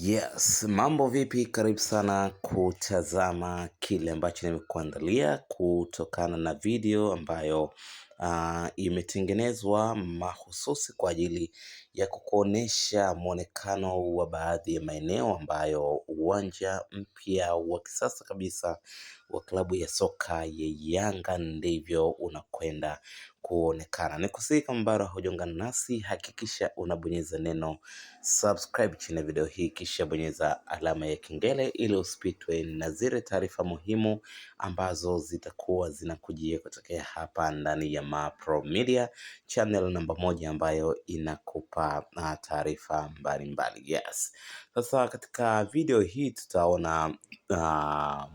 Yes, mambo vipi? Karibu sana kutazama kile ambacho nimekuandalia kutokana na video ambayo imetengenezwa mahususi kwa ajili ya kukuonesha mwonekano wa baadhi ya maeneo ambayo uwanja mpya wa kisasa kabisa wa klabu ya soka ya Yanga ndivyo unakwenda kuonekana. Nikusihi kama bado hujaungana nasi, hakikisha unabonyeza neno subscribe chini ya video hii, kisha bonyeza alama ya kengele ili usipitwe na zile taarifa muhimu ambazo zitakuwa zinakujia kutokea hapa ndani ya Mapro Media, channel namba moja ambayo inakupa taarifa mbalimbali. Yes. Sasa katika video hii tutaona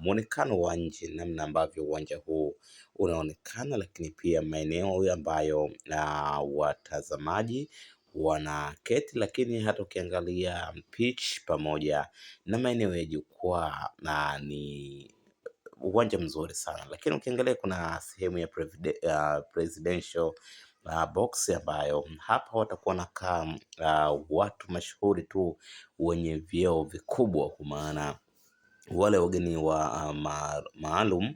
mwonekano wa nje, namna ambavyo uwanja huu unaonekana, lakini pia maeneo ambayo watazamaji wanaketi, lakini hata ukiangalia pitch pamoja na maeneo ya jukwaa ni uwanja mzuri sana. Lakini ukiangalia kuna sehemu ya presidential box ambayo hapa watakuwa nakaa watu mashuhuri tu wenye vyeo vikubwa, kwa maana wale wageni wa maalum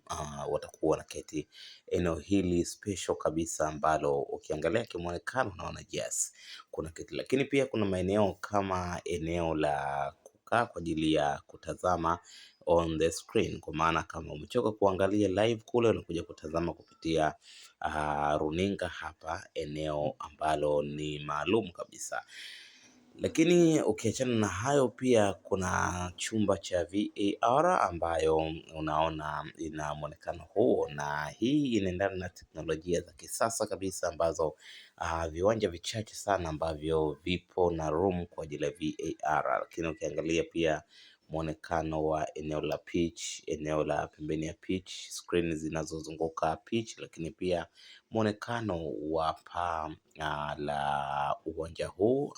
watakuwa wanaketi eneo hili special kabisa, ambalo ukiangalia kimwonekano unaona yes kuna kiti. Lakini pia kuna maeneo kama eneo la kukaa kwa ajili ya kutazama on the screen, kwa maana kama umechoka kuangalia live kule unakuja kutazama kupitia runinga hapa, eneo ambalo ni maalum kabisa. Lakini ukiachana na hayo, pia kuna chumba cha VAR ambayo unaona ina muonekano huo, na hii inaendana na teknolojia za kisasa kabisa ambazo viwanja vichache sana ambavyo vipo na room kwa ajili ya VAR. Lakini ukiangalia pia muonekano wa eneo la pitch, eneo la pembeni ya pitch, screen zinazozunguka pitch, lakini pia muonekano wa paa la uwanja huu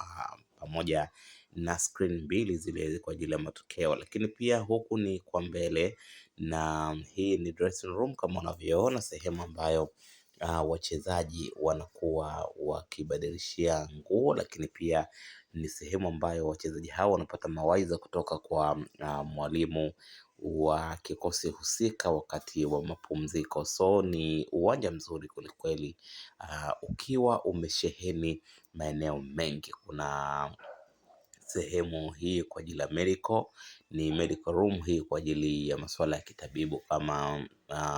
pamoja na screen mbili zile kwa ajili ya matokeo. Lakini pia huku ni kwa mbele, na hii ni dressing room kama unavyoona, sehemu ambayo wachezaji wanakuwa wakibadilishia nguo, lakini pia ni sehemu ambayo wachezaji hao wanapata mawaidha kutoka kwa mwalimu wa kikosi husika wakati wa mapumziko. So ni uwanja mzuri kwelikweli, ukiwa umesheheni maeneo mengi. Kuna sehemu hii kwa ajili ya medical, ni medical room hii kwa ajili ya masuala ya kitabibu, kama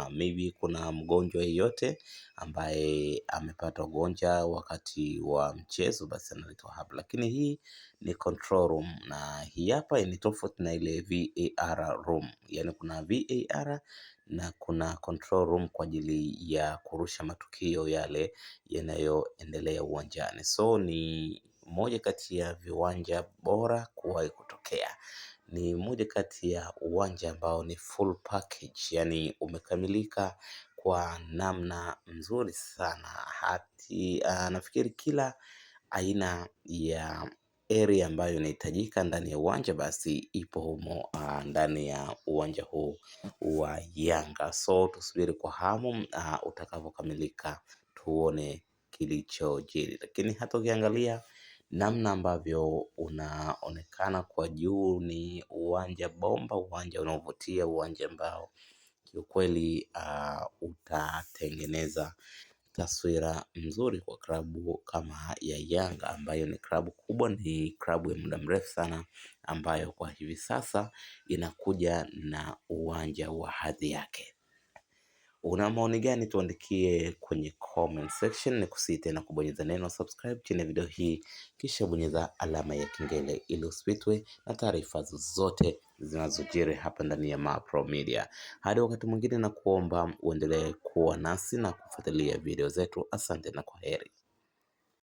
maybe kuna mgonjwa yeyote ambaye amepata ugonjwa wakati wa mchezo, basi analetwa hapa. Lakini hii ni control room, na hii hapa ni tofauti na ile VAR room. Yani kuna VAR na kuna control room kwa ajili ya kurusha matukio yale yanayoendelea uwanjani. So ni moja kati ya viwanja bora kuwahi kutokea. Ni moja kati ya uwanja ambao ni full package, yani umekamilika kwa namna nzuri sana. Hati nafikiri kila aina ya area ambayo inahitajika ndani ya uwanja basi ipo humo ndani ya uwanja huu wa Yanga. So tusubiri kwa hamu utakavyokamilika tuone kilichojiri. Lakini hata ukiangalia namna ambavyo unaonekana kwa juu, ni uwanja bomba, uwanja unaovutia, uwanja ambao kiukweli utatengeneza taswira nzuri kwa klabu kama ya Yanga, ambayo ni klabu kubwa, ni klabu ya muda mrefu sana, ambayo kwa hivi sasa inakuja na uwanja wa hadhi yake. Una maoni gani? Tuandikie kwenye comment section. Nikusihi tena kubonyeza neno subscribe chini ya video hii, kisha bonyeza alama ya kengele ili usipitwe na taarifa zozote zinazojiri hapa ndani ya Mapro Media. Hadi wakati mwingine, na kuomba uendelee kuwa nasi na kufuatilia video zetu. Asante na kwaheri.